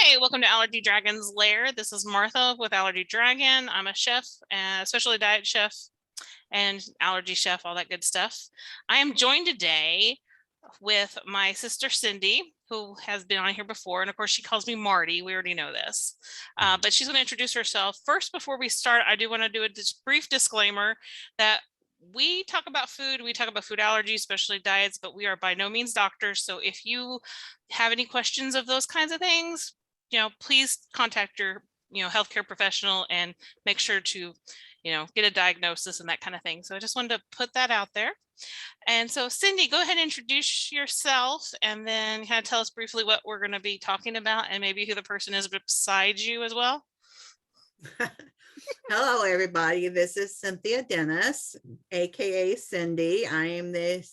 Hi, welcome to Allergy Dragon's Lair. This is Martha with Allergy Dragon. I'm a chef, especially diet chef and allergy chef, all that good stuff. I am joined today with my sister Cindy, who has been on here before. And of course, she calls me Marty. We already know this. But she's going to introduce herself. First, before we start, I do want to do a brief disclaimer that we talk about food, we talk about food allergies, especially diets, but we are by no means doctors. So if you have any questions of those kinds of things, please contact your, healthcare professional and make sure to, get a diagnosis and that kind of thing. So I just wanted to put that out there. And so Cindy, go ahead and introduce yourself and then kind of tell us briefly what we're going to be talking about and maybe who the person is beside you as well. Hello, everybody. This is Cynthia Dennis, aka Cindy. I am the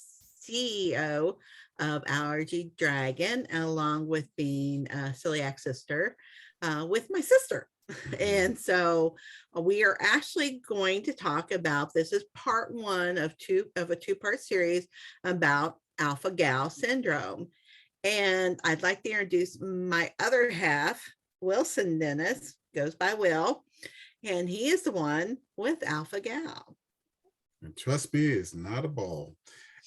CEO of Allergy Dragon, along with being a Celiac Sister with my sister. And so we are actually going to talk about, this is part one of a two-part series about Alpha-Gal Syndrome. And I'd like to introduce my other half, Wilson Dennis, goes by Will. And he is the one with Alpha-Gal. And trust me, it's not a ball.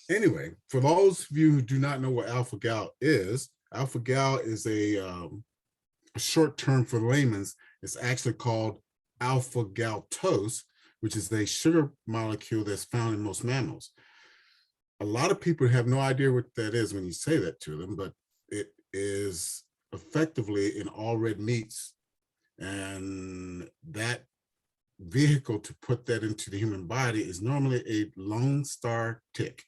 Anyway, for those of you who do not know what Alpha-Gal is a short term for layman's. It's actually called alpha-galtose, which is a sugar molecule that's found in most mammals. A lot of people have no idea what that is when you say that to them, but it is effectively in all red meats. And that vehicle to put that into the human body is normally a Lone Star tick.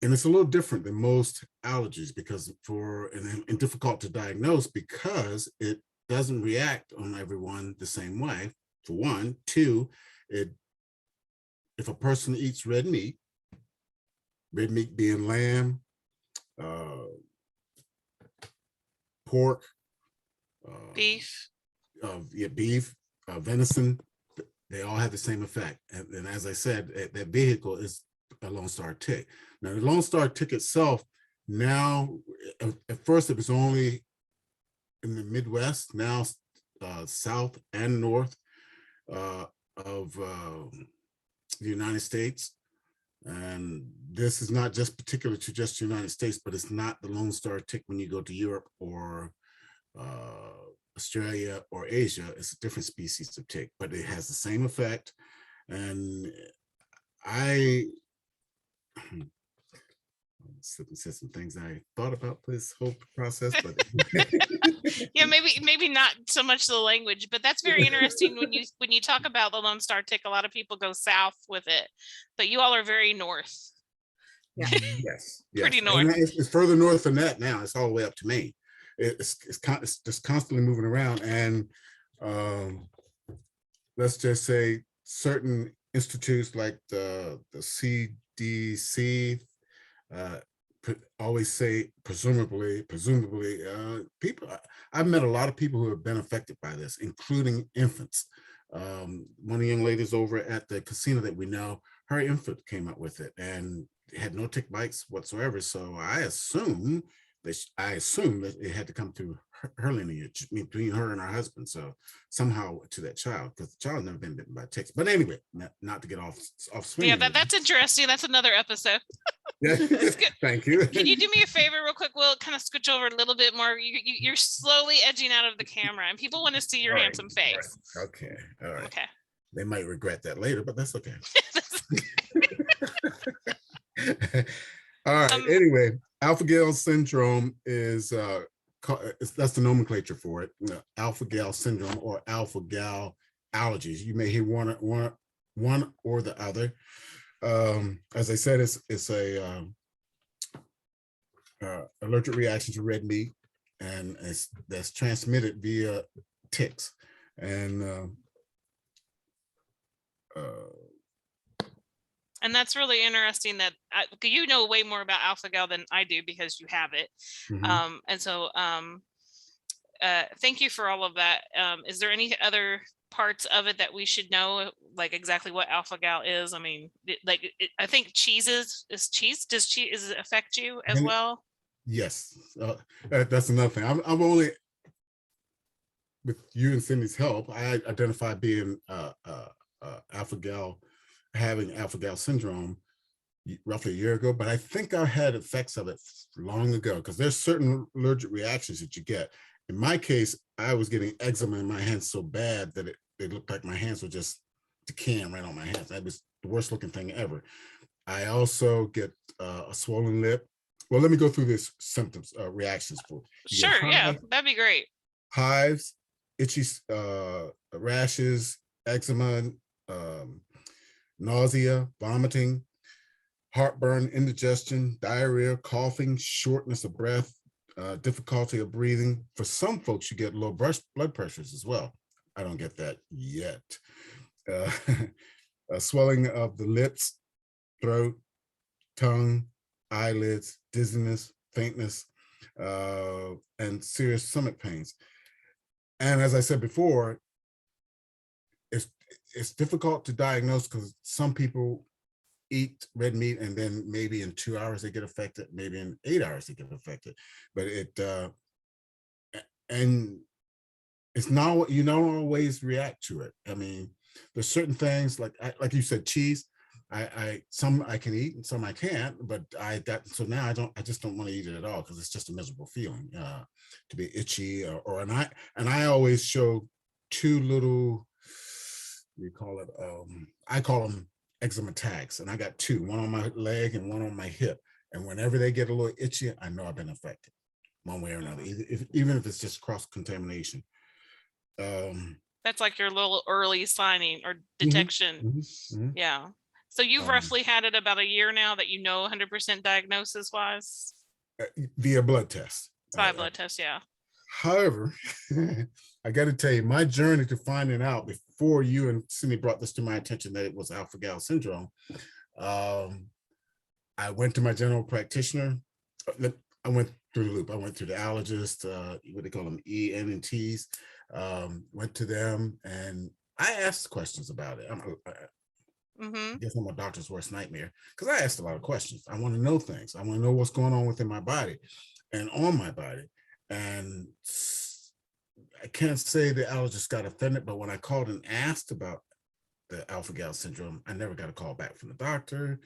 And it's a little different than most allergies because and difficult to diagnose because it doesn't react on everyone the same way, for one. Two, if a person eats red meat being lamb, pork, Beef, venison, they all have the same effect. And as I said, that vehicle is a Lone Star tick. Now, the Lone Star tick itself, now, at first it was only in the Midwest, now South and North of the United States. And this is not just particular to just the United States, but it's not the Lone Star tick when you go to Europe or Australia or Asia. It's a different species of tick, but it has the same effect. And I said some things I thought about this whole process, but yeah, maybe not so much the language, but that's very interesting. When you talk about the Lone Star tick, a lot of people go south with it, but you all are very north. Yeah. Yes, Pretty north. It's further north than that now. It's all the way up to Maine. It's just constantly moving around, and let's just say certain institutes like the CDC always say presumably people. I've met a lot of people who have been affected by this, including infants. One of the young ladies over at the casino that we know, her infant came up with it and had no tick bites whatsoever. So I assume that it had to come through her lineage, between her and her husband. So somehow to that child, because the child's never been bitten by ticks. But anyway, not to get off swing. Yeah, that's interesting. That's another episode. Yeah. Thank you. Can you do me a favor real quick? We'll kind of scooch over a little bit more. You're slowly edging out of the camera and people want to see your handsome face. Right. Okay. All right. Okay. They might regret that later, but that's okay. All right. Anyway, Alpha-Gal Syndrome is that's the nomenclature for it. Alpha-Gal Syndrome or Alpha-Gal allergies. You may hear one or the other. As I said, it's a allergic reaction to red meat, and that's transmitted via ticks. And that's really interesting that you know way more about Alpha-Gal than I do because you have it. Mm-hmm. And so thank you for all of that. Is there any other parts of it that we should know, like exactly what Alpha-Gal is? I mean, I think does cheese affect you as well? Yes, that's another thing. I've only, with you and Cindy's help, I identified being Alpha-Gal, having Alpha-Gal syndrome roughly a year ago, but I think I had effects of it long ago because there's certain allergic reactions that you get. In my case, I was getting eczema in my hands so bad that it looked like my hands were just decaying right on my hands. That was the worst looking thing ever. I also get a swollen lip. Well, let me go through these symptoms, reactions for you. Get Sure, yeah, that'd be great. hives, itchy rashes, eczema, nausea, vomiting, heartburn, indigestion, diarrhea, coughing, shortness of breath, difficulty of breathing. For some folks, you get low blood pressures as well. I don't get that yet. Swelling of the lips, throat, tongue, eyelids, dizziness, faintness, and serious stomach pains. And as I said before, it's difficult to diagnose because some people eat red meat and then maybe in 2 hours they get affected, maybe in 8 hours they get affected. But and it's not, you don't always react to it. I mean, there's certain things like you said, cheese. Some I can eat and some I can't, but so now I just don't want to eat it at all because it's just a miserable feeling to be itchy and I always show two little, you call it, I call them eczema tags, and I got two, one on my leg and one on my hip. And whenever they get a little itchy, I know I've been affected one way or another, even if it's just cross contamination. That's like your little early signing or detection. Yeah. So you've roughly had it about a year now that you know 100% diagnosis wise? Via blood test. By blood test, yeah. However, I got to tell you, my journey to finding out before you and Cindy brought this to my attention that it was Alpha-Gal syndrome, I went to my general practitioner. I went through the loop. I went to the allergist, what they call them, ENTs, went to them, and I asked questions about it. I guess I'm a doctor's worst nightmare because I asked a lot of questions. I want to know things. I want to know what's going on within my body and on my body. And I can't say the allergist got offended, but when I called and asked about the Alpha-Gal syndrome, I never got a call back from the doctor.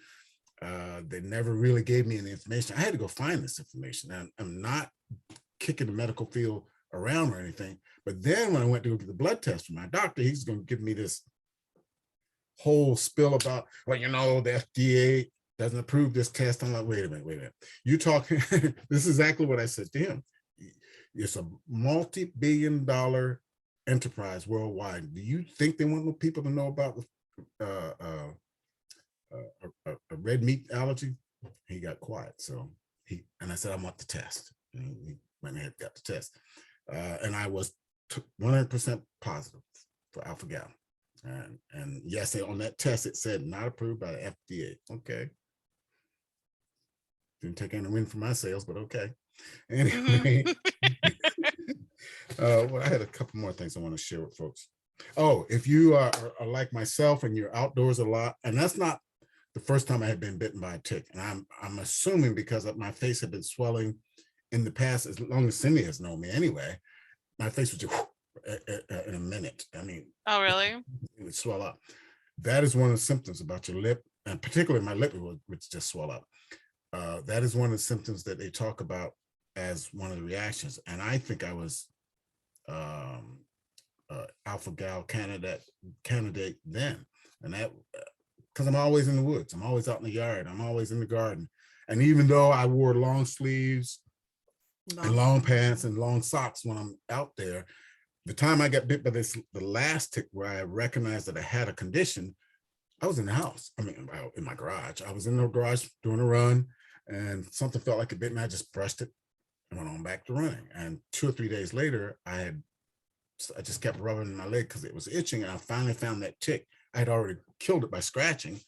They never really gave me any information. I had to go find this information. And I'm not kicking the medical field around or anything. But then when I went to go get the blood test from my doctor, he's going to give me this whole spill about, well, you know, the FDA doesn't approve this test. I'm like, wait a minute. You talking, this is exactly what I said to him. It's a multi-billion-dollar enterprise worldwide. Do you think they want people to know about a red meat allergy? He got quiet. So I said, I want the test. And he went ahead and got the test. And I was 100% positive for Alpha-Gal. And yes, on that test, it said not approved by the FDA. Okay. Didn't take any win for my sales, but okay. Anyway, well, I had a couple more things I want to share with folks. Oh, if you are like myself and you're outdoors a lot, and that's not the first time I had been bitten by a tick, and I'm assuming because my face had been swelling in the past, as long as Cindy has known me anyway, my face would just in a minute. I mean, oh really? It would swell up. That is one of the symptoms about your lip, and particularly my lip would just swell up. That is one of the symptoms that they talk about as one of the reactions. And I think I was Alpha-Gal candidate then. And that, because I'm always in the woods, I'm always out in the yard, I'm always in the garden. And even though I wore long sleeves and long pants and long socks when I'm out there, the time I got bit by the last tick where I recognized that I had a condition, I was in the house. I mean, in my garage. I was in the garage doing a run, and something felt like it bit me. I just brushed it and went on back to running. And 2 or 3 days later, I just kept rubbing my leg because it was itching, and I finally found that tick. I had already killed it by scratching.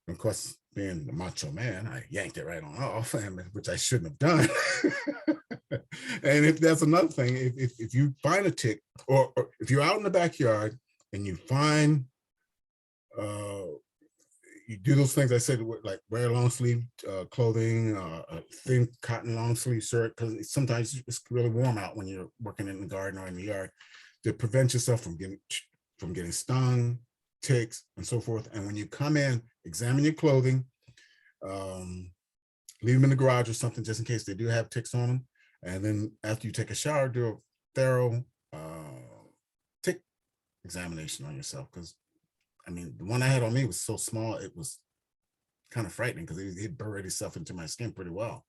And of course, being the macho man, I yanked it right on off, which I shouldn't have done. And if that's another thing, if you find a tick, or if you're out in the backyard and you find you do those things I said, like wear long sleeve clothing, a thin cotton long sleeve shirt, because sometimes it's really warm out when you're working in the garden or in the yard, to prevent yourself from getting stung, ticks, and so forth. And when you come in, examine your clothing, leave them in the garage or something just in case they do have ticks on them. And then after you take a shower, do a thorough tick examination on yourself, because I mean, the one I had on me was so small, it was kind of frightening because it buried itself into my skin pretty well.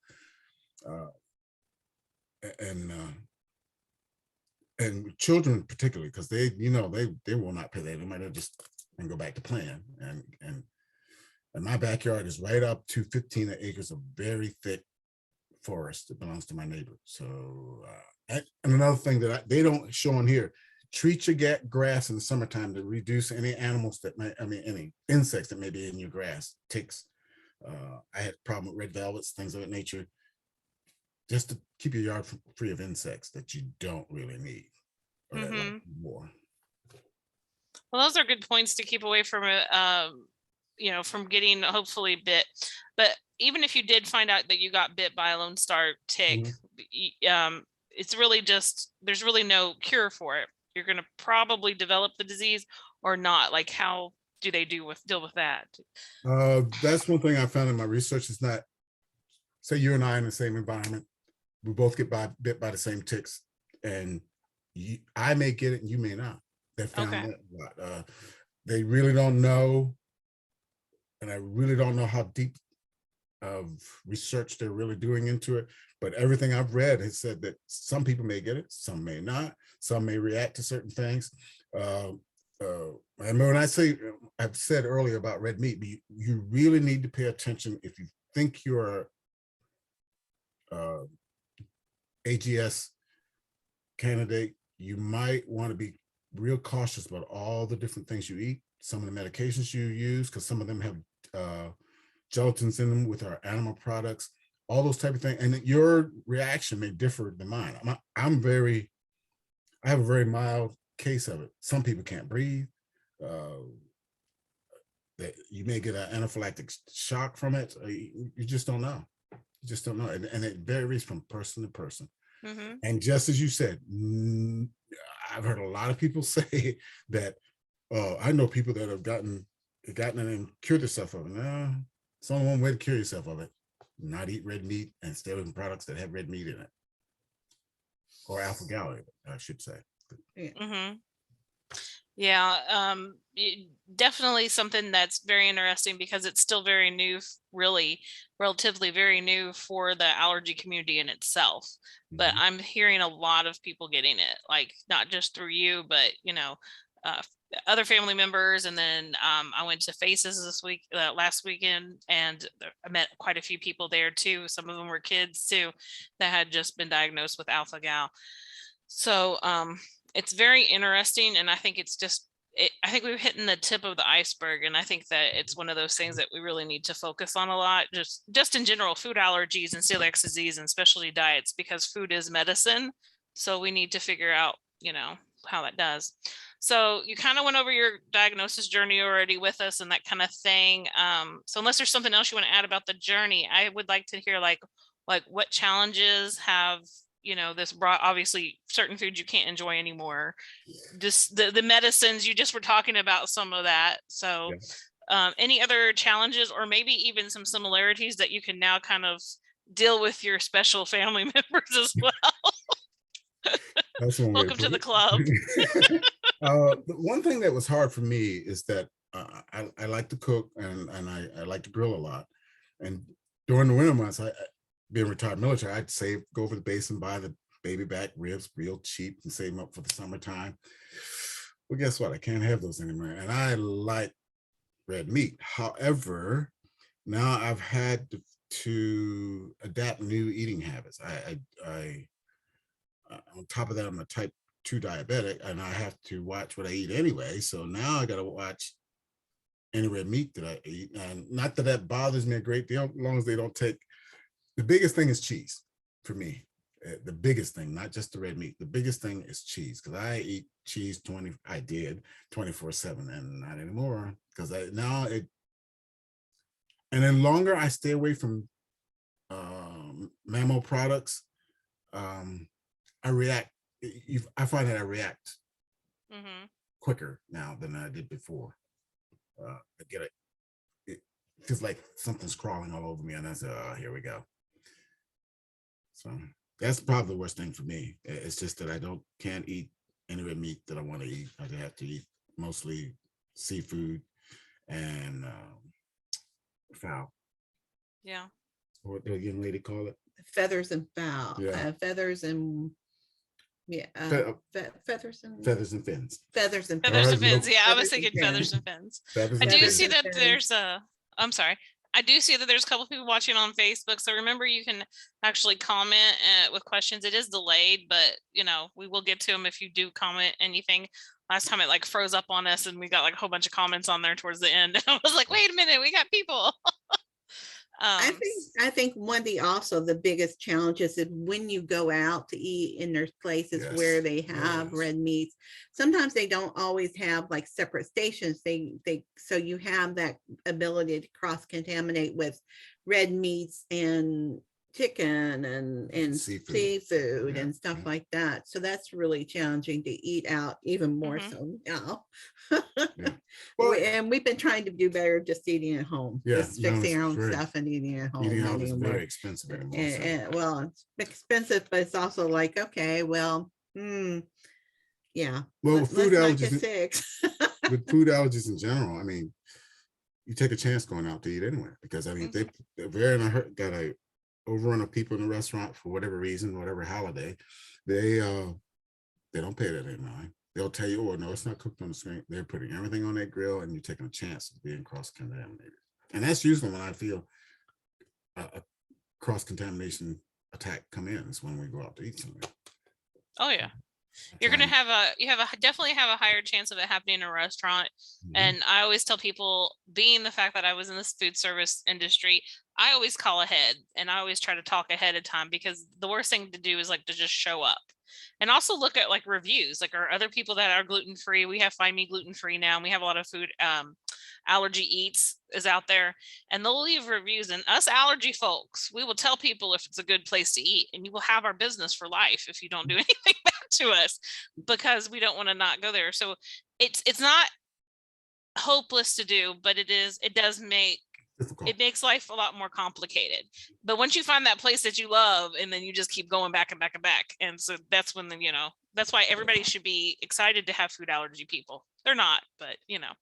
And children particularly, because they, you know, they will not pay that. They might just and go back to playing. And my backyard is right up to 15 acres of very thick forest that belongs to my neighbor. So and another thing that they don't show on here, treat your grass in the summertime to reduce any animals that may, any insects that may be in your grass, ticks. I had a problem with red velvets, things of that nature, just to keep your yard free of insects that you don't really need or that like more. Well, those are good points to keep away from you know, from getting hopefully bit. But even if you did find out that you got bit by a Lone Star tick, it's really just, there's really no cure for it. You're going to probably develop the disease or not. Like, how do they deal with that? That's one thing I found in my research. Is not, say you and I in the same environment, we both get bit by the same ticks, and I may get it and you may not. They found that a lot. They really don't know, and I really don't know how deep of research they're really doing into it. But everything I've read has said that some people may get it, some may not, some may react to certain things. And when I say, I've said earlier about red meat, you really need to pay attention if you think you're AGS candidate. You might want to be real cautious about all the different things you eat, some of the medications you use, because some of them have gelatins in them with our animal products, all those type of things. And your reaction may differ than mine. I have a very mild case of it. Some people can't breathe. That you may get an anaphylactic shock from it. You just don't know. You just don't know. And it varies from person to person. And just as you said, I've heard a lot of people say that, I know people that have gotten it and cured themselves of it. No, it's only one way to cure yourself of it: not eat red meat and stay away from products that have red meat in it, or Alpha-Gal, I should say. Yeah, definitely something that's very interesting because it's still very new, really relatively very new for the allergy community in itself. But I'm hearing a lot of people getting it, like not just through you, but you know, other family members. And then I went to Faces this week, last weekend, and I met quite a few people there too. Some of them were kids too that had just been diagnosed with Alpha-Gal. So it's very interesting, and I think it's just, I think we're hitting the tip of the iceberg, and I think that it's one of those things that we really need to focus on a lot, just in general, food allergies and celiac disease and specialty diets, because food is medicine. So we need to figure out, you know, how that does. So you kind of went over your diagnosis journey already with us and that kind of thing. So unless there's something else you want to add about the journey, I would like to hear like what challenges have, you know, this brought. Obviously certain foods you can't enjoy anymore, just the medicines, you just were talking about some of that. So any other challenges or maybe even some similarities that you can now kind of deal with your special family members as well? That's one way Welcome to the club. The one thing that was hard for me is that I like to cook and I like to grill a lot. And during the winter months, being retired military, I'd go over the base and buy the baby back ribs real cheap and save them up for the summertime. Well, guess what? I can't have those anymore. And I like red meat. However, now I've had to adapt new eating habits. On top of that, I'm a type 2 diabetic, and I have to watch what I eat anyway. So now I got to watch any red meat that I eat. And not that that bothers me a great deal, as long as they don't take. The biggest thing is cheese for me. The biggest thing, not just the red meat. The biggest thing is cheese, because I eat cheese 24/7, and not anymore, because now And the longer I stay away from mammal products, I react. I find that I react quicker now than I did before. I get it. It feels like something's crawling all over me, and I say, "Oh, here we go." So that's probably the worst thing for me. It's just that I can't eat any red meat that I want to eat. I have to eat mostly seafood and fowl. Yeah. What the young lady call it? Feathers and fowl. Yeah. Feathers and feathers and Feathers and fins. feathers and Feathers and Alright, fins. Yeah, I was feathers and thinking feathers and fins. Feathers I and do fins. see that fins. there's I'm sorry. I do see that there's a couple people watching on Facebook. So remember, you can actually comment with questions. It is delayed, but you know, we will get to them if you do comment anything. Last time it like froze up on us and we got like a whole bunch of comments on there towards the end. I was like, wait a minute, we got people. I think one of the biggest challenges is when you go out to eat and there's places Yes, where they have yes. red meats. Sometimes they don't always have like separate stations. So you have that ability to cross contaminate with red meats and chicken and seafood Yeah, and stuff yeah. like that. So that's really challenging to eat out even more so now. Yeah. Well, And we've been trying to do better just eating at home. Yeah, Just fixing our own very- stuff and eating at home. eating out is anymore. very expensive anymore. So. And, well, it's expensive, but it's also like, okay, well, yeah. Well, with food let's not get allergies, sick. with food allergies in general, I mean, you take a chance going out to eat anyway, because I mean, they're very in a hurt, got a overrun of people in the restaurant for whatever reason, whatever holiday. They don't pay that in mind. They'll tell you, oh no, it's not cooked on the screen. They're putting everything on that grill, and you're taking a chance of being cross-contaminated. And that's usually when I feel a cross-contamination attack come in. Is when we go out to eat somewhere. Oh yeah. You're gonna definitely have a higher chance of it happening in a restaurant. And I always tell people, being the fact that I was in this food service industry, I always call ahead and I always try to talk ahead of time, because the worst thing to do is like to just show up. And also look at like reviews, like are other people that are gluten-free. We have Find Me Gluten-Free now, and we have a lot of food Allergy Eats is out there, and they'll leave reviews. And us allergy folks, we will tell people if it's a good place to eat, and you will have our business for life if you don't do anything bad to us, because we don't want to not go there. So it's not hopeless to do, but it does make it makes life a lot more complicated. But once you find that place that you love, and then you just keep going back and back and back, and so that's when that's why everybody should be excited to have food allergy people. They're not, but yeah.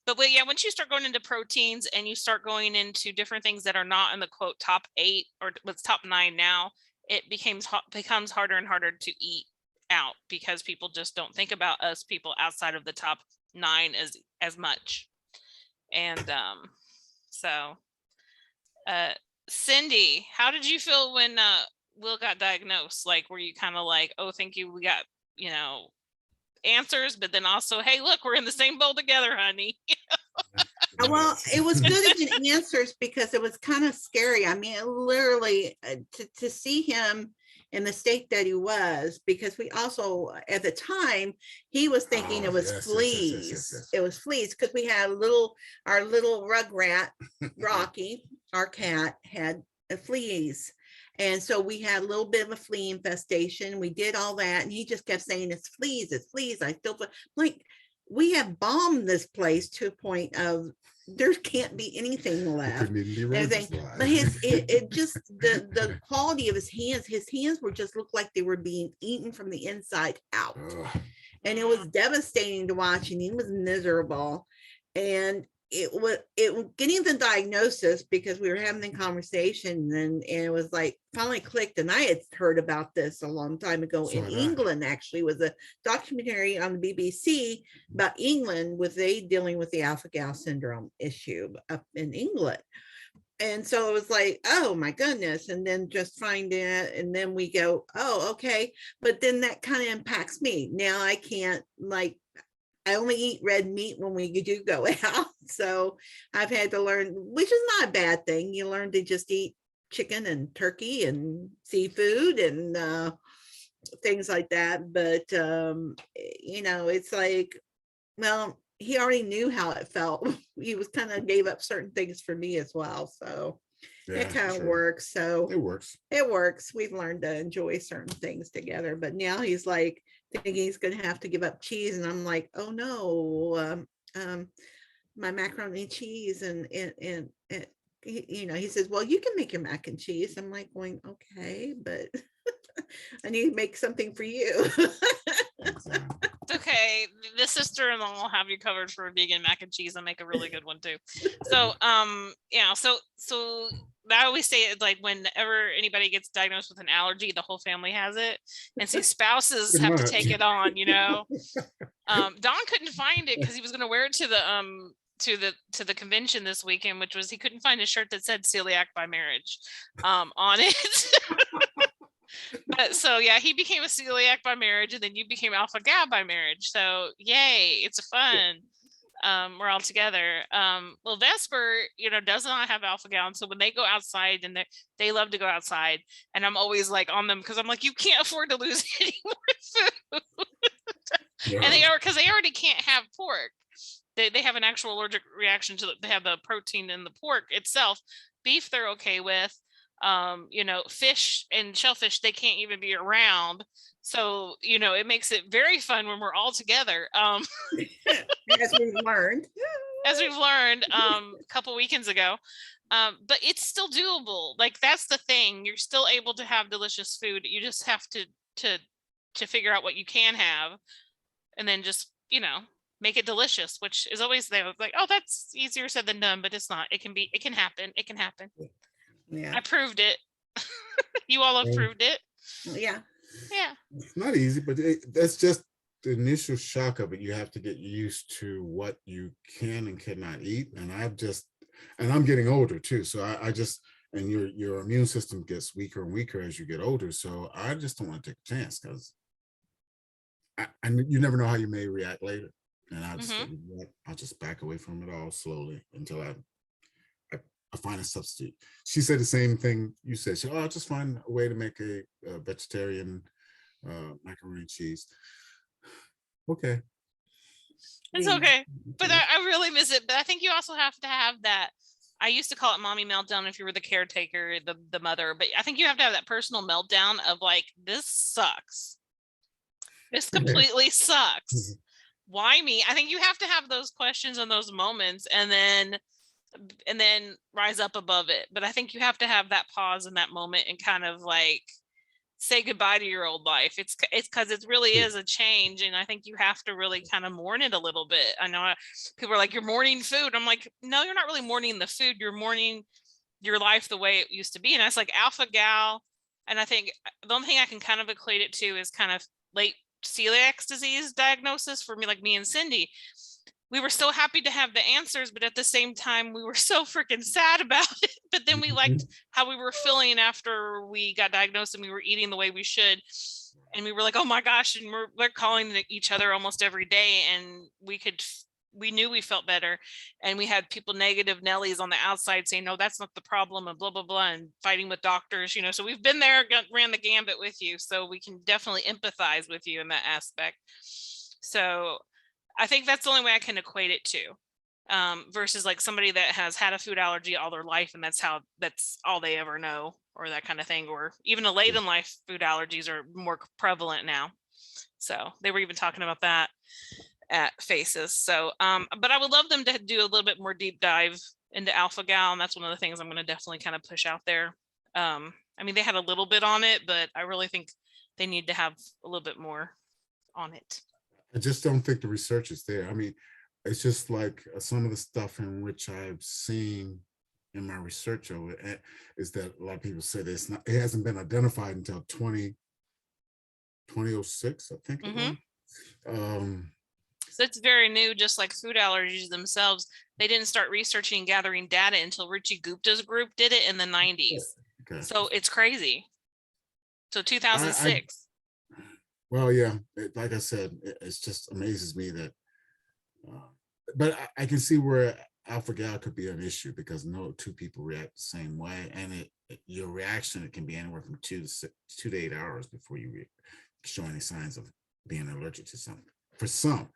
But once you start going into proteins and you start going into different things that are not in the quote top 8 or what's top 9 now, it becomes harder and harder to eat out, because people just don't think about us people outside of the top 9 as much. And Cindy, how did you feel when Will got diagnosed? Like, were you kind of like, oh, thank you, we got answers, but then also, hey, look, we're in the same boat together, honey? Well, it was good to get answers, because it was kind of scary. I mean, literally to see him in the state that he was, because we also at the time he was thinking it was fleas. Yes. It was fleas, because we had our little rug rat Rocky, our cat, had fleas. And so we had a little bit of a flea infestation. We did all that, and he just kept saying, it's fleas, it's fleas. I still feel like we have bombed this place to a point of there can't be anything left. But it just the quality of his hands were just looked like they were being eaten from the inside out. And it was devastating to watch, and he was miserable. And it was getting the diagnosis, because we were having the conversation, and it was like finally clicked. And I had heard about this a long time ago in England. Actually, was a documentary on the BBC about England, with they dealing with the Alpha-Gal Syndrome issue up in England. And so it was like, oh my goodness. And then just find it, and then we go, oh, okay. But then that kind of impacts me. Now I can't, like, I only eat red meat when we do go out. So I've had to learn, which is not a bad thing. You learn to just eat chicken and turkey and seafood and things like that. But, it's like, well, he already knew how it felt. He was kind of gave up certain things for me as well. So it Yeah, kind of true. works. So It works. it works. We've learned to enjoy certain things together. But now he's like thinking he's going to have to give up cheese. And I'm like, oh no, my macaroni and cheese. And you know, he says, well, you can make your mac and cheese. I'm like going, okay, but I need to make something for you. Exactly. It's okay. The sister-in-law will have you covered for a vegan mac and cheese and make a really good one too. So, yeah, so I always say it like whenever anybody gets diagnosed with an allergy, the whole family has it. And so spouses Pretty have to much. take it on, you know. Don couldn't find it because he was going to wear it to the convention this weekend, which was he couldn't find a shirt that said celiac by marriage on it. But so yeah, he became a celiac by marriage, and then you became Alpha-Gal by marriage. So yay, it's fun. We're all together. Well, Vesper, you know, does not have Alpha-Gal, and so when they go outside, and they love to go outside, and I'm always like on them because I'm like, you can't afford to lose any more food. And they are, because they already can't have pork. They have an actual allergic reaction to they have the protein in the pork itself. Beef they're okay with. You know, fish and shellfish they can't even be around. So, you know, it makes it very fun when we're all together. As we've learned. As we've learned a couple weekends ago. But it's still doable. Like that's the thing. You're still able to have delicious food. You just have to figure out what you can have and then just, you know, make it delicious, which is always there. Like, oh, that's easier said than done, but it's not. It can happen. It can happen. Yeah. I proved it. You all have proved it. Yeah. Yeah. It's not easy, but that's just the initial shock of it. You have to get used to what you can and cannot eat. And I'm getting older too. So I just, and your immune system gets weaker and weaker as you get older. So I just don't want to take a chance because you never know how you may react later. And I'll just back away from it all slowly until I find a substitute. She said the same thing you said. She, I'll just find a way to make a vegetarian macaroni and cheese. Okay. It's okay. But I really miss it. But I think you also have to have that. I used to call it mommy meltdown if you were the caretaker, the mother. But I think you have to have that personal meltdown of like, this sucks. This completely sucks. Why me? I think you have to have those questions and those moments and then rise up above it. But I think you have to have that pause in that moment and kind of like say goodbye to your old life. It's because it really is a change. And I think you have to really kind of mourn it a little bit. I know people are like, you're mourning food. I'm like, no, you're not really mourning the food. You're mourning your life the way it used to be. And that's like Alpha-Gal. And I think the only thing I can kind of equate it to is kind of late celiac disease diagnosis for me, like me and Cindy. We were so happy to have the answers, but at the same time, we were so freaking sad about it. But then we liked how we were feeling after we got diagnosed and we were eating the way we should. And we were like, oh my gosh, and we're calling each other almost every day. And we knew we felt better. And we had people negative Nellies on the outside saying, no, that's not the problem and blah, blah, blah, and fighting with doctors, you know, so we've been there, ran the gambit with you. So we can definitely empathize with you in that aspect. So I think that's the only way I can equate it to, versus like somebody that has had a food allergy all their life and that's all they ever know, or that kind of thing, or even a late in life food allergies are more prevalent now. So they were even talking about that at Faces. So, but I would love them to do a little bit more deep dive into Alpha-Gal, and that's one of the things I'm going to definitely kind of push out there. I mean, they had a little bit on it, but I really think they need to have a little bit more on it. I just don't think the research is there. I mean, it's just like some of the stuff in which I've seen in my research over it is that a lot of people say that it hasn't been identified until 2006, I think. So it's very new, just like food allergies themselves. They didn't start researching and gathering data until Richie Gupta's group did it in the 90s. Okay. So it's crazy. So 2006. Well, yeah, like I said, it just amazes me that, but I can see where Alpha-Gal could be an issue because no two people react the same way. And your reaction, it can be anywhere from 2 to 8 hours before you show any signs of being allergic to something. For some,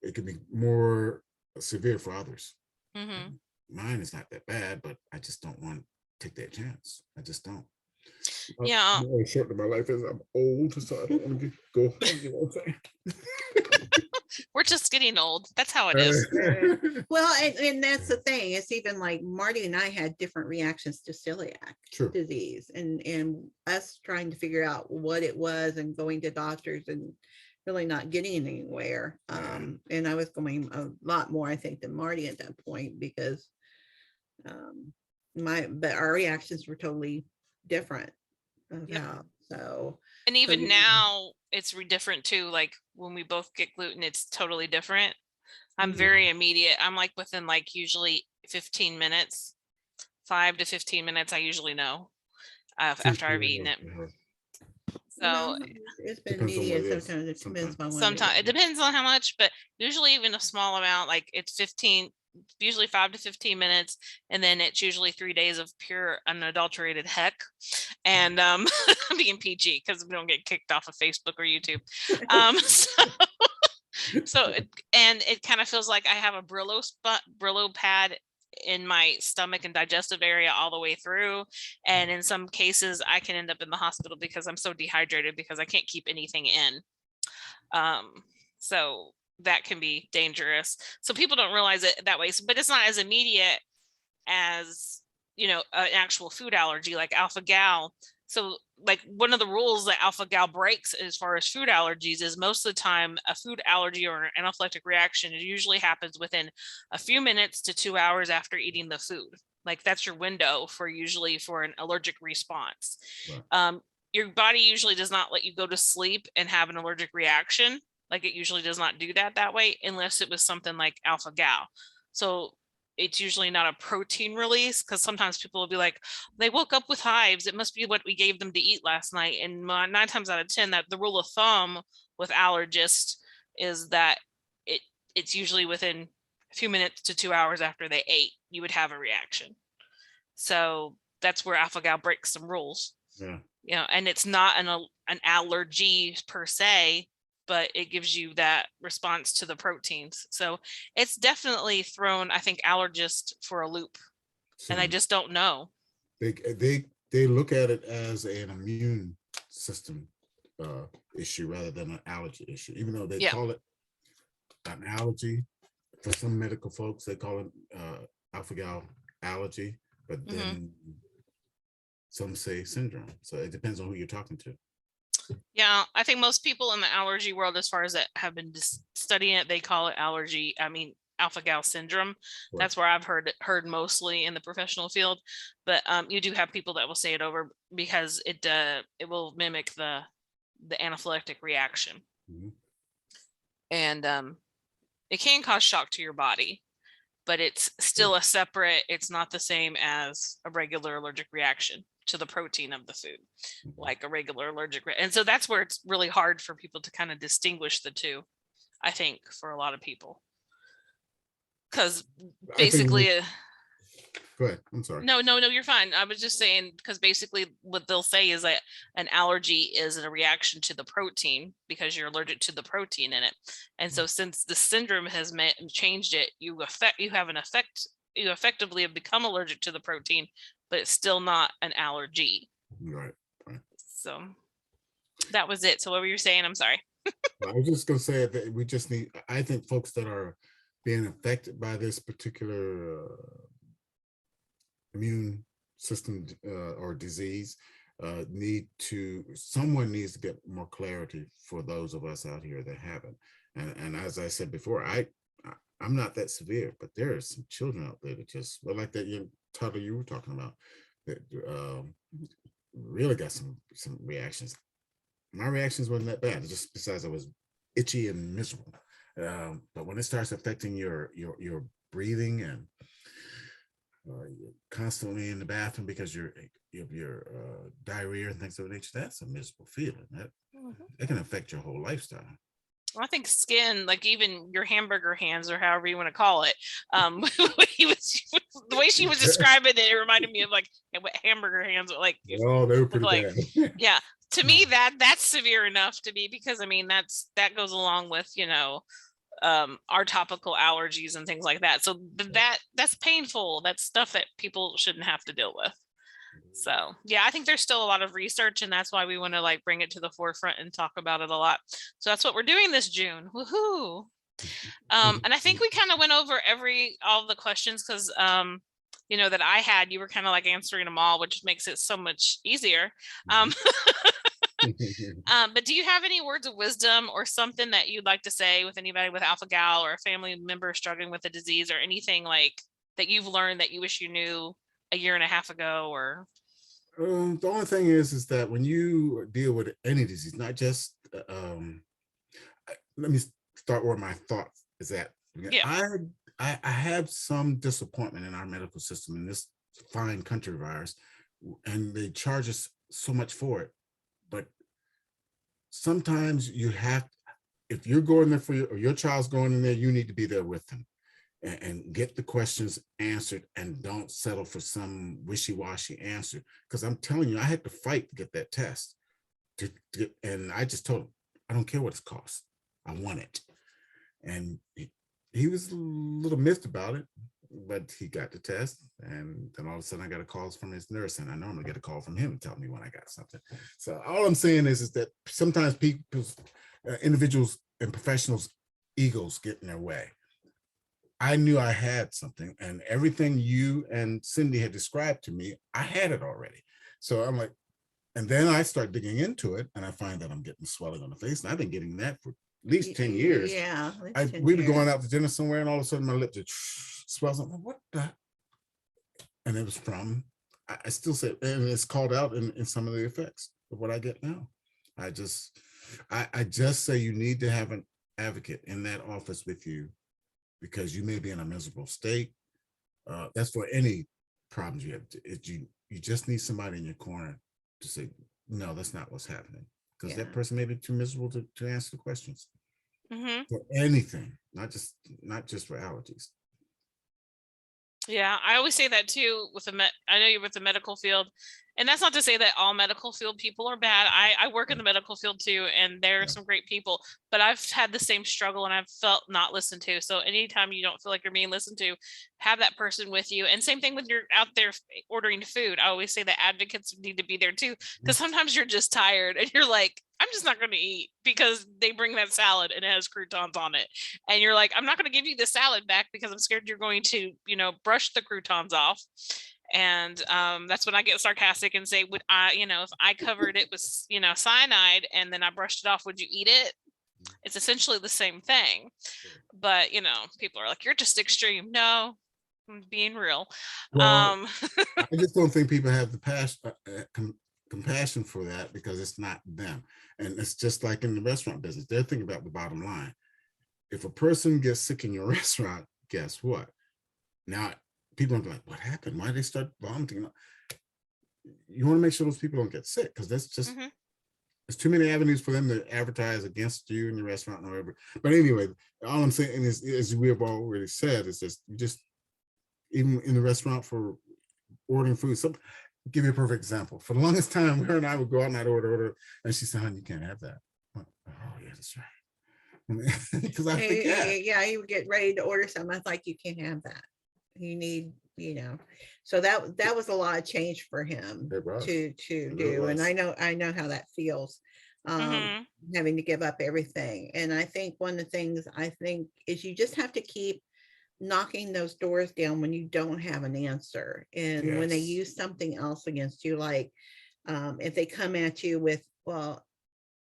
it can be more severe for others. Mm-hmm. Mine is not that bad, but I just don't want to take that chance. I just don't. Yeah. More short of my life is I'm old, so I don't want to go on. You know what I'm We're just getting old. That's how it is. saying? Well, and that's the thing. It's even like Marty and I had different reactions to celiac True. disease, and us trying to figure out what it was and going to doctors and really not getting anywhere. And I was going a lot more, I think, than Marty at that point because but our reactions were totally different of Yep. how. So And even you- now it's different too. Like when we both get gluten, it's totally different. I'm Mhm. very immediate. I'm like within like usually 15 minutes, 5 to 15 minutes. I usually know after I've eaten it. So No, it's been Depends on what immediate. it is. Sometimes it depends on what sometimes it it is. depends on how much, but usually even a small amount, like it's 15, usually 5 to 15 minutes, and then it's usually 3 days of pure unadulterated heck. And being PG because we don't get kicked off of Facebook or YouTube. And it kind of feels like I have a Brillo pad in my stomach and digestive area all the way through. And in some cases, I can end up in the hospital because I'm so dehydrated because I can't keep anything in. So that can be dangerous. So people don't realize it that way. But it's not as immediate as, an actual food allergy like Alpha-Gal. So like one of the rules that Alpha-Gal breaks as far as food allergies is most of the time a food allergy or an anaphylactic reaction, it usually happens within a few minutes to 2 hours after eating the food. Like that's your window for an allergic response. Right. Your body usually does not let you go to sleep and have an allergic reaction. Like it usually does not do that way unless it was something like Alpha-Gal. So it's usually not a protein release because sometimes people will be like, they woke up with hives. It must be what we gave them to eat last night. And 9 times out of 10, that the rule of thumb with allergists is that it's usually within a few minutes to 2 hours after they ate, you would have a reaction. So that's where Alpha-Gal breaks some rules. Yeah. And it's not an allergy per se, but it gives you that response to the proteins. So it's definitely thrown, I think, allergists for a loop, and I just don't know. They look at it as an immune system issue rather than an allergy issue, even though they call it an allergy. For some medical folks, they call it Alpha-Gal allergy, but then some say syndrome. So it depends on who you're talking to. Yeah, I think most people in the allergy world, as far as that have been studying it, they call it Alpha-Gal syndrome. Right. That's where I've heard mostly in the professional field. But you do have people that will say it over because it will mimic the anaphylactic reaction. Mm-hmm. And it can cause shock to your body, but it's still it's not the same as a regular allergic reaction to the protein of the food, like a regular allergic. And so that's where it's really hard for people to kind of distinguish the two, I think, for a lot of people. Because basically, go ahead. I'm sorry. No, you're fine. I was just saying, because basically what they'll say is that an allergy is a reaction to the protein because you're allergic to the protein in it. And so since the syndrome has changed it, you effectively have become allergic to the protein, but it's still not an allergy. Right. So that was it. So what were you saying? I'm sorry. I was just going to say that we just need, I think folks that are being affected by this particular immune system or disease someone needs to get more clarity for those of us out here that haven't. And as I said before, I'm not that severe, but there are some children out there that just, well, like that young toddler you were talking about, that really got some reactions. My reactions wasn't that bad. Just besides I was itchy and miserable. But when it starts affecting your breathing and you're constantly in the bathroom because you have your diarrhea and things of that nature, that's a miserable feeling. That can affect your whole lifestyle. Well, I think skin, like even your hamburger hands or however you want to call it, the way she was describing it, it reminded me of like what hamburger hands are like. Oh, they were pretty bad. Yeah, to me that's severe enough to me, because I mean that goes along with our topical allergies and things like that. So that's painful. That's stuff that people shouldn't have to deal with. So yeah, I think there's still a lot of research, and that's why we want to like bring it to the forefront and talk about it a lot. So that's what we're doing this June. Woohoo! And I think we kind of went over all the questions because you know, that I had, you were kind of like answering them all, which makes it so much easier. But do you have any words of wisdom or something that you'd like to say with anybody with Alpha-Gal or a family member struggling with the disease or anything like that you've learned that you wish you knew a year and a half ago? Or The only thing is that when you deal with any disease, not just let me start where my thought is at. Yeah. I have some disappointment in our medical system in this fine country of ours, and they charge us so much for it. But sometimes you have, if you're going there for or your child's going in there, you need to be there with them and get the questions answered, and don't settle for some wishy-washy answer. Because I'm telling you, I had to fight to get that test. And I just told him, I don't care what it costs. I want it. And he was a little miffed about it, but he got the test. And then all of a sudden I got a call from his nurse, and I normally get a call from him and tell me when I got something. So all I'm saying is that sometimes people's individuals and professionals' egos get in their way. I knew I had something, and everything you and Cindy had described to me, I had it already. So I'm like, and then I start digging into it, and I find that I'm getting swelling on the face, and I've been getting that for at least 10 years. Yeah. We were going out to dinner somewhere, and all of a sudden my lip just swells. I'm like, what the? And it was from, I still say, and it's called out in some of the effects of what I get now. I just say you need to have an advocate in that office with you, because you may be in a miserable state. That's for any problems you have. You just need somebody in your corner to say, no, that's not what's happening. Because that person may be too miserable to answer the questions. For anything, not just for allergies. Yeah, I always say that too with I know you're with the medical field, and that's not to say that all medical field people are bad. I work in the medical field too, and there are some great people, but I've had the same struggle and I've felt not listened to. So anytime you don't feel like you're being listened to, have that person with you. And same thing when you're out there ordering food. I always say that advocates need to be there too, because sometimes you're just tired and you're like, I'm just not going to eat because they bring that salad and it has croutons on it. And you're like, I'm not going to give you the salad back because I'm scared you're going to, you know, brush the croutons off. And that's when I get sarcastic and say, would I, you know, if I covered it with, you know, cyanide and then I brushed it off, would you eat it? It's essentially the same thing. But, you know, people are like, you're just extreme. No, I'm being real. Well, I just don't think people have the passion, compassion for that, because it's not them. And it's just like in the restaurant business, they're thinking about the bottom line. If a person gets sick in your restaurant, guess what? Now people are like, what happened? Why did they start vomiting? You want to make sure those people don't get sick, because that's just there's too many avenues for them to advertise against you in the restaurant and whatever. But anyway, all I'm saying is, as we have already said, is just even in the restaurant for ordering food. Give you a perfect example. For the longest time, her and I would go out and I'd order, and she said, honey, you can't have that. Oh yeah, that's right. Because I forget. Yeah, you would get ready to order something. I was like, you can't have that. You need, you know. So that was a lot of change for him to do. And I know how that feels, having to give up everything. And I think one of the things is you just have to keep knocking those doors down when you don't have an answer, and when they use something else against you, like if they come at you with, well,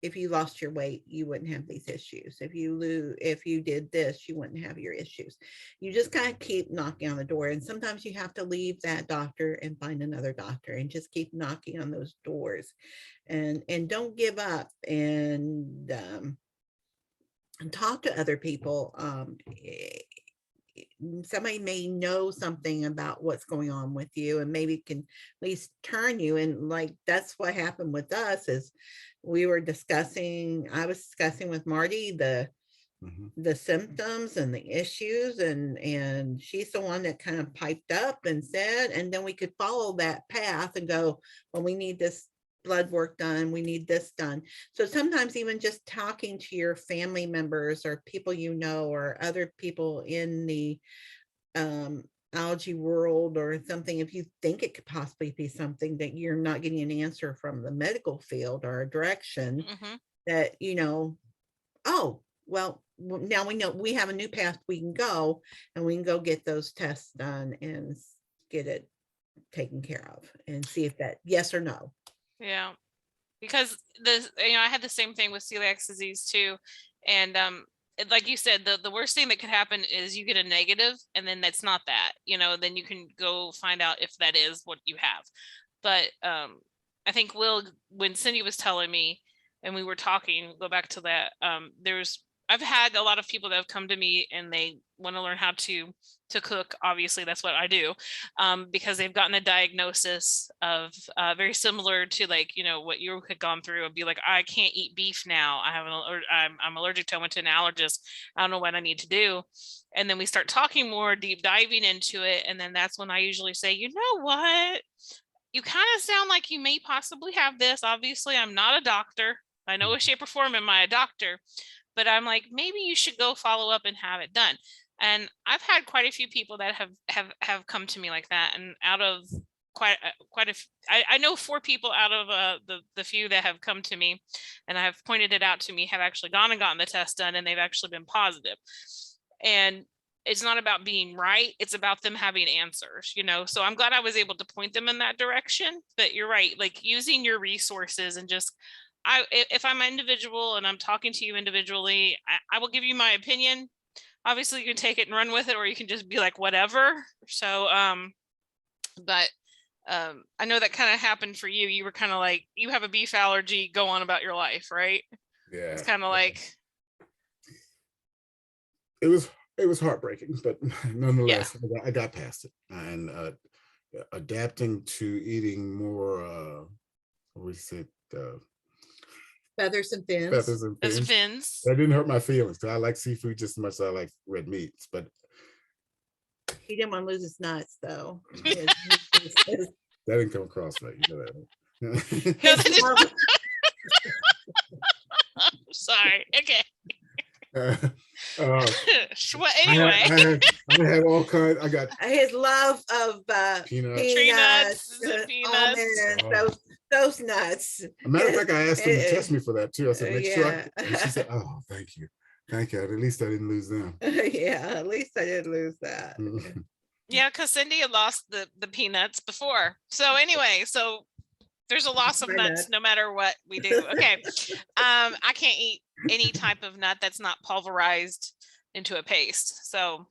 if you lost your weight, you wouldn't have these issues. If you did this, you wouldn't have your issues. You just kind of keep knocking on the door, and sometimes you have to leave that doctor and find another doctor, and just keep knocking on those doors, and don't give up, and talk to other people. Somebody may know something about what's going on with you, and maybe can at least turn you. And like, that's what happened with us, is I was discussing with Marty the symptoms and the issues, and she's the one that kind of piped up and said, and then we could follow that path and go, well, we need this blood work done. We need this done. So sometimes even just talking to your family members or people you know, or other people in the allergy world or something, if you think it could possibly be something that you're not getting an answer from the medical field or a direction, that, you know, oh, well, now we know we have a new path we can go, and we can go get those tests done and get it taken care of and see if that yes or no. Yeah, because I had the same thing with celiac disease too, and like you said, the worst thing that could happen is you get a negative, and then that's not that, then you can go find out if that is what you have. But I think when Cindy was telling me and we were talking, go back to that, I've had a lot of people that have come to me and they want to learn how to cook. Obviously, that's what I do, because they've gotten a diagnosis of very similar to what you had gone through, and be like, I can't eat beef now. I'm allergic to it. I went to an allergist. I don't know what I need to do. And then we start talking more, deep diving into it. And then that's when I usually say, you know what? You kind of sound like you may possibly have this. Obviously, I'm not a doctor. I know a shape or form am I a doctor, but I'm like, maybe you should go follow up and have it done. And I've had quite a few people that have come to me like that. And out of I know 4 people out of the few that have come to me and I have pointed it out to me have actually gone and gotten the test done, and they've actually been positive. And it's not about being right, it's about them having answers, so I'm glad I was able to point them in that direction. But you're right, like using your resources, and just if I'm an individual and I'm talking to you individually, I will give you my opinion. Obviously you can take it and run with it, or you can just be like whatever. So but I know that kind of happened for you. You were kind of like, you have a beef allergy, go on about your life, right? Yeah, it's kind of like it was heartbreaking, but nonetheless, I got past it. And adapting to eating more what we said, Feathers and fins. That didn't hurt my feelings, because I like seafood just as much as I like red meats. But he didn't want to lose his nuts, though. That didn't come across right, that. Sorry. Okay. Well, anyway, I had all kinds. I got his love of peanuts, almonds, those nuts. As a matter of fact, I asked him to test me for that too. I said, make sure. And she said, "Oh, thank you. At least I didn't lose them." Yeah, at least I didn't lose that. Yeah, because Cindy had lost the peanuts before. So anyway, there's a loss of nuts no matter what we do. Okay. I can't eat any type of nut that's not pulverized into a paste. So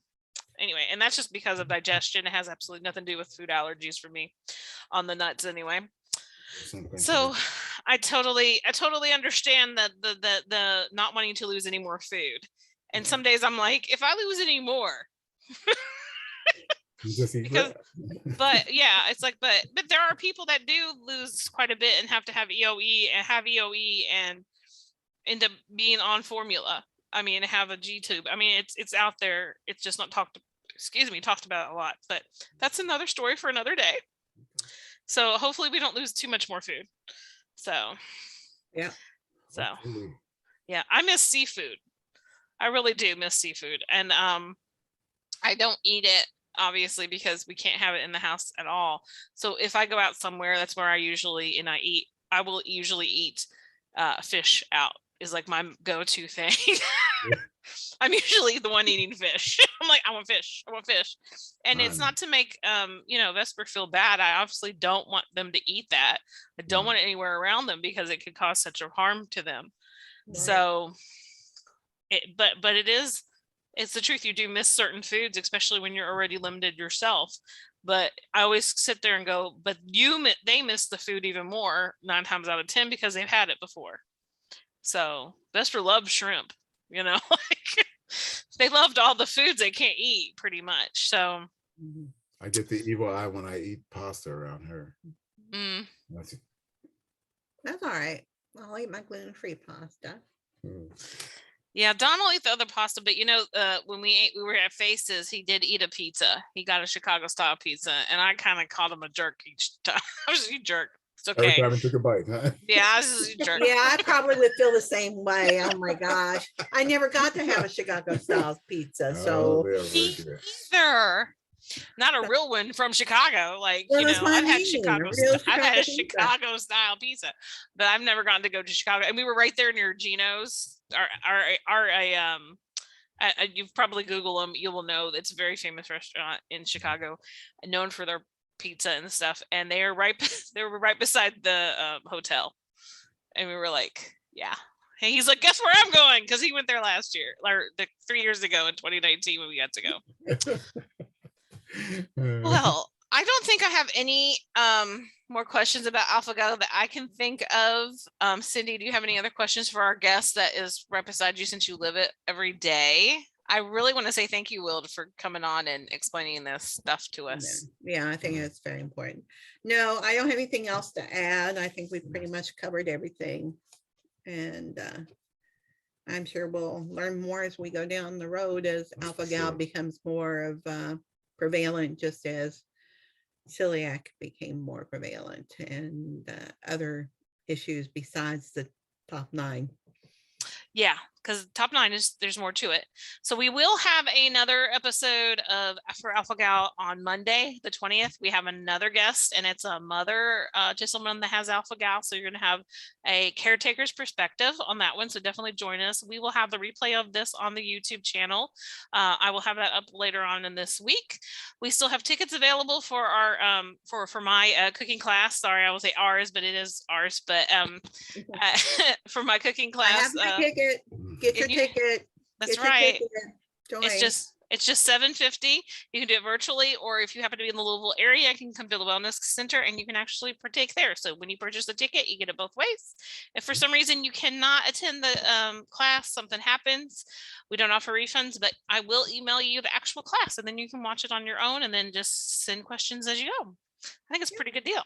anyway, and that's just because of digestion. It has absolutely nothing to do with food allergies for me on the nuts anyway. So I totally understand that the not wanting to lose any more food. And some days I'm like, if I lose any more, but yeah, it's like, but there are people that do lose quite a bit and have to have EOE and end up being on formula. I mean, have a G tube. I mean, it's out there. It's just not talked about a lot, but that's another story for another day. So hopefully we don't lose too much more food. So yeah. So yeah, I miss seafood. I really do miss seafood. And I don't eat it obviously because we can't have it in the house at all. So if I go out somewhere, that's where I will usually eat fish out is like my go-to thing. I'm usually the one eating fish. I'm like, I want fish. And it's not to make Vesper feel bad. I obviously don't want them to eat that. I don't want it anywhere around them because it could cause such a harm to them. Right. So but it's the truth. You do miss certain foods, especially when you're already limited yourself. But I always sit there and go, but they miss the food even more 9 times out of 10 because they've had it before. So Vesper loves shrimp, like they loved all the foods they can't eat pretty much. So I get the evil eye when I eat pasta around her. That's all right. I'll eat my gluten-free pasta. Yeah, Don will eat the other pasta, but when we were at Faces, he did eat a pizza. He got a Chicago style pizza, and I kind of called him a jerk each time. I was a jerk. It's Every okay. time I took a bite, huh? Yeah, this is a jerk. Yeah, I probably would feel the same way. Oh my gosh. I never got to have a Chicago style pizza. Oh, So they are Me very good. either. Not a real one from Chicago. Like, well, that's what I mean. A real I've had a pizza. Chicago style pizza, but I've never gotten to go to Chicago. And we were right there near Geno's. You've probably Google them. You will know it's a very famous restaurant in Chicago, known for their pizza and stuff. And they are right. They were right beside the hotel, and we were like, yeah. And he's like, guess where I'm going? Because he went there last year, or 3 years ago in 2019 when we got to go. Well, I don't think I have any more questions about Alpha-Gal that I can think of. Cindy, do you have any other questions for our guest that is right beside you since you live it every day? I really want to say thank you, Will, for coming on and explaining this stuff to us. Yeah, I think it's very important. No, I don't have anything else to add. I think we've pretty much covered everything. And I'm sure we'll learn more as we go down the road as Alpha-Gal becomes more of prevalent, just as celiac became more prevalent and other issues besides the top 9. Yeah, because top 9 is there's more to it. So we will have another episode of for Alpha-Gal on Monday, the 20th. We have another guest, and it's a mother to someone that has Alpha-Gal. So you're going to have a caretaker's perspective on that one. So definitely join us. We will have the replay of this on the YouTube channel. I will have that up later on in this week. We still have tickets available for our for my cooking class. Sorry, I will say ours, but it is ours. But for my cooking class, I have my ticket. Get your ticket. That's Get your right. ticket. Join. It's just $7.50. You can do it virtually, or if you happen to be in the Louisville area, you can come to the Wellness Center and you can actually partake there. So when you purchase the ticket, you get it both ways. If for some reason you cannot attend the class, something happens, we don't offer refunds, but I will email you the actual class, and then you can watch it on your own and then just send questions as you go. I think it's a pretty good deal.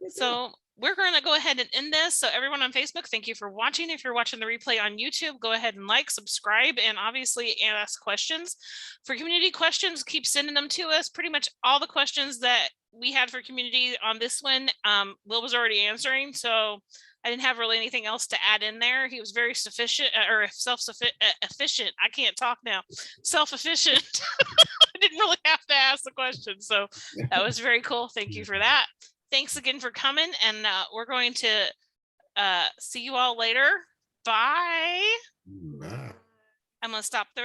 So we're going to go ahead and end this. So everyone on Facebook, thank you for watching. If you're watching the replay on YouTube, go ahead and like, subscribe, and obviously ask questions. For community questions, keep sending them to us. Pretty much all the questions that we had for community on this one, Will was already answering. So I didn't have really anything else to add in there. He was very sufficient or efficient. I can't talk now. Self-efficient. I didn't really have to ask the question. So that was very cool. Thank you for that. Thanks again for coming, and we're going to see you all later. Bye. Bye. I'm going to stop the